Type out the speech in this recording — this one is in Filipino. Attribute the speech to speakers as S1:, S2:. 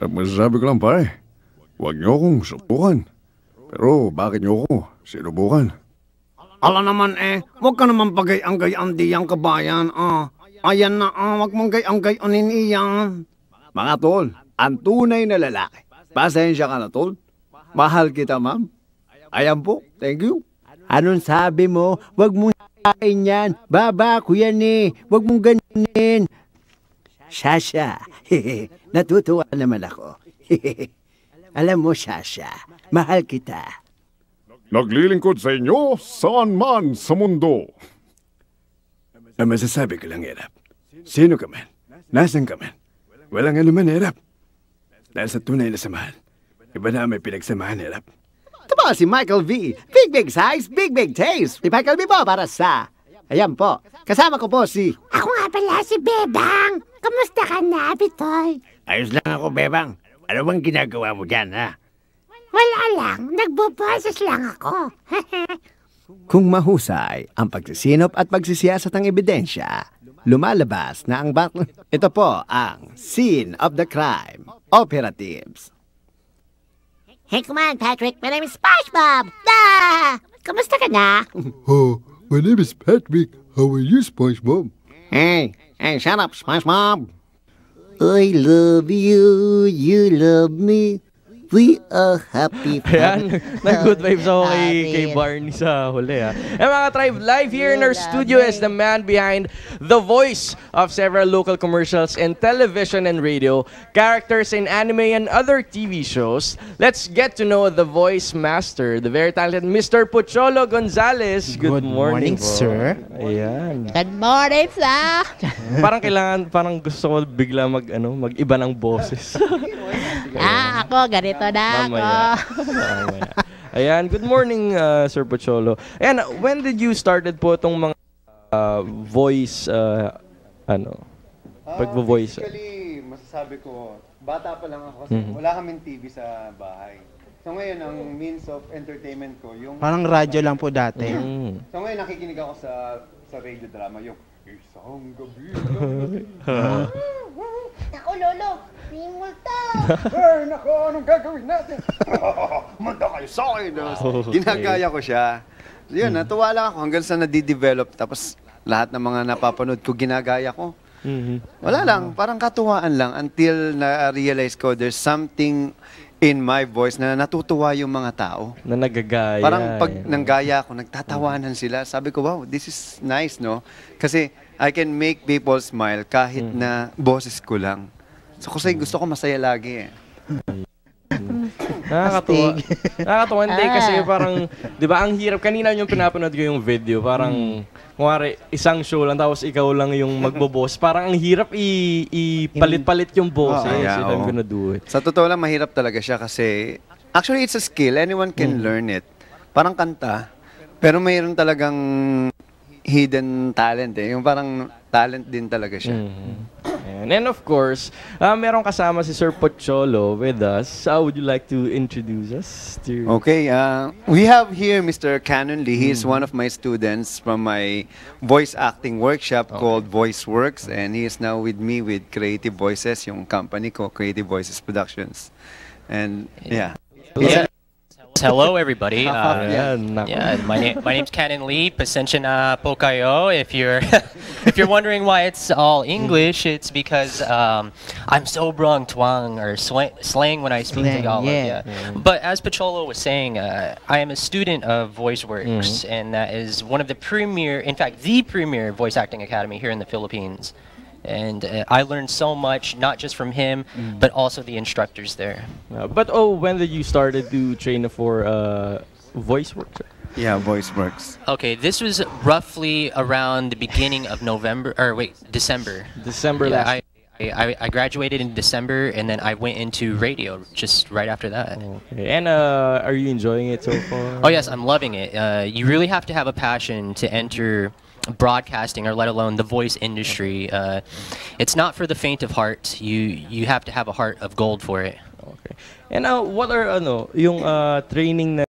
S1: Masasabi ko lang pare, huwag niyo akong subukan. Pero bakit niyo ako sinubukan?
S2: Ala naman huwag ka naman pagay-anggay-an diyang kabayan, Ayan na, huwag mong gay-anggay-anin iyan.
S3: Mga tol, ang tunay na lalaki. Pasensya ka na, tol. Mahal kita, ma'am. Ayan po, thank you.
S4: Anong sabi mo? Huwag mong kain yan. Baba ko yan Huwag mong ganyanin. Sasha, natutuwa naman ako. Alam mo, Sasha, mahal kita.
S1: Naglilingkod sa inyo saan man sa mundo.
S3: Ang masasabi ko lang, Erap. Sino ka man? Nasaan ka man? Walang anuman, Erap. Dahil sa tunay na samahan, iba na may pinagsamahan, Erap.
S4: Ito po si Michael V. Big size, big taste. Si Michael V po para sa... Ayan po, kasama ko po si...
S5: Ako nga pala si Bebang. Kamusta ka na, Bitoy?
S2: Ayos lang ako, Bebang. Ano bang ginagawa mo dyan, ha?
S5: Wala lang, nagboboses lang ako.
S4: Kung mahusay ang pagsisinop at pagsisiyasat ng ebidensya, lumalabas na ang Ito po ang scene of the crime. Operatives.
S5: Hey, come on, Patrick. My name is SpongeBob. Da! Kamusta ka na?
S1: Oh, my name is Patrick. How are you, SpongeBob?
S2: Hey, shut up, SpongeBob.
S4: I love you, you love me. We are happy.
S6: Ayan, nag-good vibes ako kay Barney sa huli ha. And mga tribe, live here in our studio is the man behind the voice of several local commercials in television and radio, characters in anime and other TV shows. Let's get to know the voice master, the very talented Mr. Pocholo Gonzales. Good morning po,
S7: sir.
S6: Ayan.
S5: Good morning, sir.
S6: Parang gusto ko bigla mag-iba ng boses.
S5: Ako, ganito na ako.
S6: Mamaya. Ayan, good morning, Sir Pocholo. Ayan, when did you started po itong mga voice, pagvo-voice?
S8: Basically, masasabi ko, bata pa lang ako kasi wala kaming TV sa bahay. So ngayon, ang means of entertainment ko, yung...
S7: Parang radyo lang po dati.
S8: So ngayon, nakikinig ako sa radio drama, yung Isang Gabi.
S5: Ako, Lolo. May multa.
S8: Ay, nako, anong gagawin natin? Manda kayo sa akin. Ginagaya ko siya. So yun, natuwa lang ako hanggang sa nadidevelop. Tapos lahat ng mga napapanood ko, ginagaya ko. Wala lang, parang katuwaan lang until na-realize ko there's something in my voice na natutuwa yung mga tao.
S6: Na nagagaya.
S8: Parang pag nanggaya ako, nagtatawanan sila. Sabi ko, wow, this is nice, no? Kasi I can make people smile kahit na boses ko lang. So kasi gusto ko masaya lagi
S6: Nakakatuwa. Nakakatuwa hindi kasi parang, di ba, ang hirap. Kanina yung pinapanood ko yung video, parang, kunwari, isang show lang, tapos ikaw lang yung magbobos. Parang ang hirap ipalit-palit yung boses. If I'm gonna do it.
S8: Sa totoo lang, mahirap talaga siya kasi, actually, it's a skill. Anyone can learn it. Parang kanta, pero mayroon talagang hidden talent Yung parang talent din talaga siya.
S6: And then of course, meron kasama si Sir Pocholo with us. Would you like to introduce us to...
S8: Okay, we have here Mr. Canon Lee. He is one of my students from my voice acting workshop called VoiceWorks, and he is now with me with Creative Voices, yung company ko, Creative Voices Productions. And yeah.
S9: Hello, everybody. My name's Canon Lee. Pasensya na po kayo. If you're if you're wondering why it's all English, it's because I'm sobrang twang or slang when I speak Tagalog. But as Pocholo was saying, I am a student of VoiceWorks, and that is one of the premier, in fact, the premier voice acting academy here in the Philippines. And I learned so much, not just from him, but also the instructors there.
S6: But when did you started to train for VoiceWorks?
S8: Yeah, VoiceWorks.
S9: Okay, this was roughly around the beginning of December.
S6: December last year.
S9: I graduated in December, and then I went into radio just right after that.
S6: Okay. And are you enjoying it so far?
S9: Oh yes, I'm loving it. You really have to have a passion to enter broadcasting, or let alone the voice industry. It's not for the faint of heart. You have to have a heart of gold for it.
S6: Okay. And what are yung training na